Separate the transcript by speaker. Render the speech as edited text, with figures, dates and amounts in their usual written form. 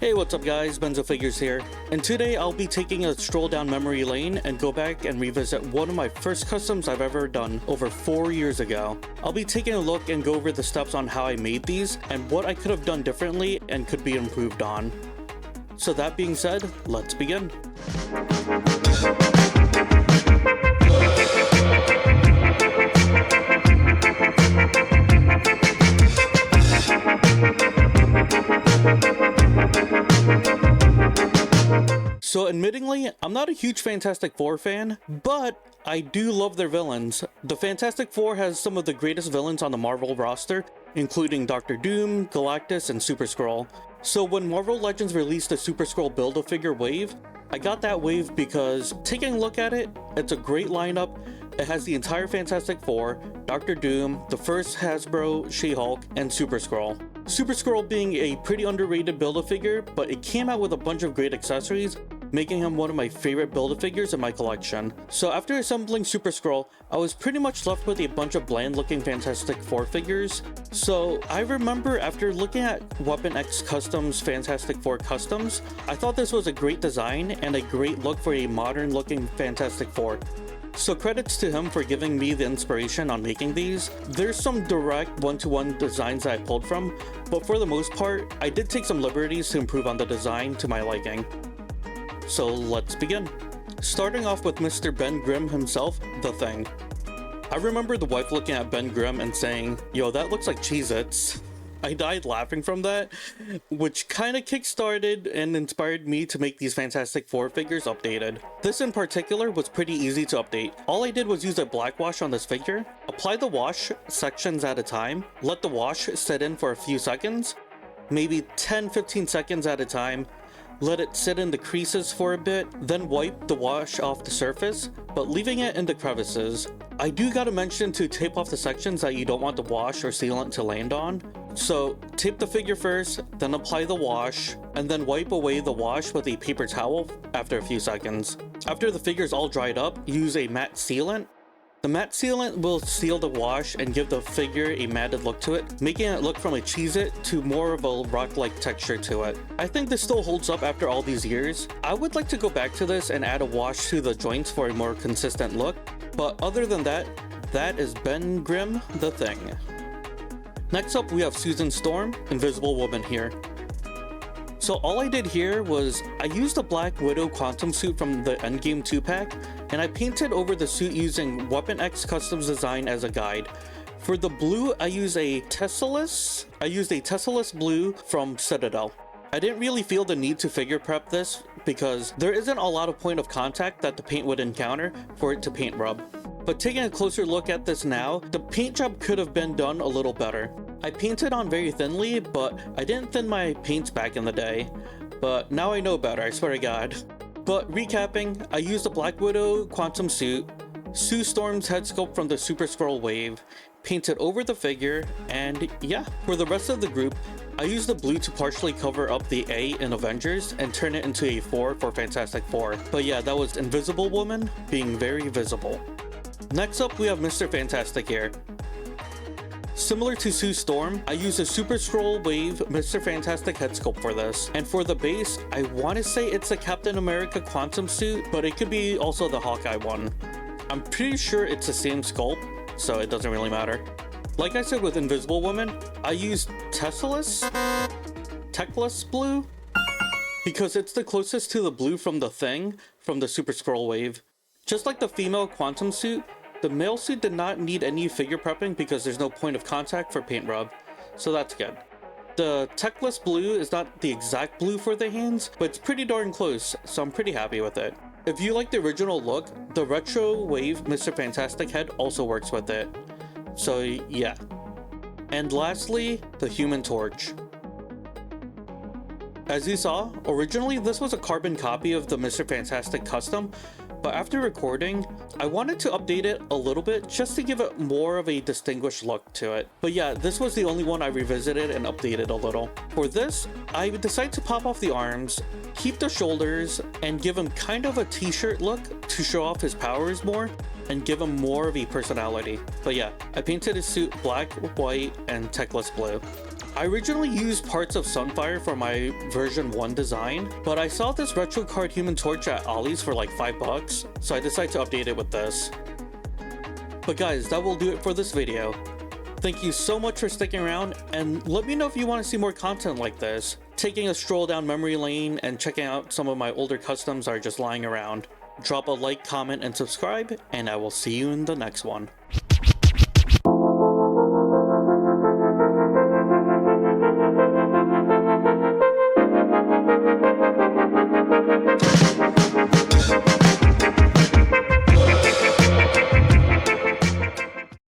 Speaker 1: Hey, what's up guys, BenzoFigures here, and today I'll be taking a stroll down memory lane and go back and revisit one of my first customs I've ever done over 4 years ago. I'll be taking a look and go over the steps on how I made these and what I could have done differently and could be improved on. So that being said, let's begin. So admittingly, I'm not a huge Fantastic Four fan, but I do love their villains. The Fantastic Four has some of the greatest villains on the Marvel roster, including Doctor Doom, Galactus, and Super Skrull. So when Marvel Legends released the Super Skrull Build-A-Figure wave, I got that wave because, taking a look at it, it's a great lineup. It has the entire Fantastic Four, Doctor Doom, the first Hasbro She-Hulk, and Super Skrull. Super Skrull being a pretty underrated Build-A-Figure, but it came out with a bunch of great accessories, making him one of my favorite Build-A-Figures in my collection. So after assembling Super Skrull, I was pretty much left with a bunch of bland-looking Fantastic Four figures. So I remember after looking at Weapon X Customs Fantastic Four Customs, I thought this was a great design and a great look for a modern-looking Fantastic Four. So credits to him for giving me the inspiration on making these. There's some direct one-to-one designs that I pulled from, but for the most part, I did take some liberties to improve on the design to my liking. So let's begin. Starting off with Mr. Ben Grimm himself, The Thing. I remember the wife looking at Ben Grimm and saying, "Yo, that looks like Cheez-Its." I died laughing from that, which kind of kickstarted and inspired me to make these Fantastic Four figures updated. This in particular was pretty easy to update. All I did was use a black wash on this figure, apply the wash sections at a time, let the wash sit in for a few seconds, maybe 10-15 seconds at a time, let it sit in the creases for a bit, then wipe the wash off the surface, but leaving it in the crevices. I do gotta mention to tape off the sections that you don't want the wash or sealant to land on. So tape the figure first, then apply the wash, and then wipe away the wash with a paper towel after a few seconds. After the figure's all dried up, use a matte sealant. The matte sealant will seal the wash and give the figure a matted look to it, making it look from a Cheez-It to more of a rock-like texture to it. I think this still holds up after all these years. I would like to go back to this and add a wash to the joints for a more consistent look, but other than that, that is Ben Grimm, The Thing. Next up, we have Susan Storm, Invisible Woman here. So all I did here was I used a Black Widow Quantum suit from the Endgame 2-pack, and I painted over the suit using Weapon X Customs design as a guide. For the blue, I used a Tessalus blue from Citadel. I didn't really feel the need to figure prep this because there isn't a lot of point of contact that the paint would encounter for it to paint rub. But taking a closer look at this now, the paint job could have been done a little better. I painted on very thinly, but I didn't thin my paints back in the day. But now I know better, I swear to God. But recapping, I used a Black Widow Quantum suit, Sue Storm's head sculpt from the Super Skrull wave, painted over the figure, and yeah. For the rest of the group, I used the blue to partially cover up the A in Avengers and turn it into a 4 for Fantastic Four. But yeah, that was Invisible Woman being very visible. Next up, we have Mr. Fantastic here. Similar to Sue Storm, I used a Super Skrull Wave Mr. Fantastic head sculpt for this. And for the base, I want to say it's a Captain America Quantum suit, but it could be also the Hawkeye one. I'm pretty sure it's the same sculpt, so it doesn't really matter. Like I said with Invisible Woman, I used Teclis blue, because it's the closest to the blue from The Thing from the Super Skrull Wave. Just like the female Quantum suit, the male suit did not need any figure prepping because there's no point of contact for paint rub, so that's good. The Teclis blue is not the exact blue for the hands, but it's pretty darn close, so I'm pretty happy with it. If you like the original look, the Retro Wave Mr. Fantastic head also works with it, so yeah. And lastly, the Human Torch. As you saw, originally this was a carbon copy of the Mr. Fantastic custom, but after recording, I wanted to update it a little bit just to give it more of a distinguished look to it. But yeah, this was the only one I revisited and updated a little. For this, I decided to pop off the arms, keep the shoulders, and give him kind of a t-shirt look to show off his powers more and give him more of a personality. But yeah, I painted his suit black, white, and Teclis blue. I originally used parts of Sunfire for my version 1 design, but I saw this retro card Human Torch at Ollie's for like $5, so I decided to update it with this. But guys, that will do it for this video. Thank you so much for sticking around, and let me know if you want to see more content like this, taking a stroll down memory lane and checking out some of my older customs that are just lying around. Drop a like, comment, and subscribe, and I will see you in the next one.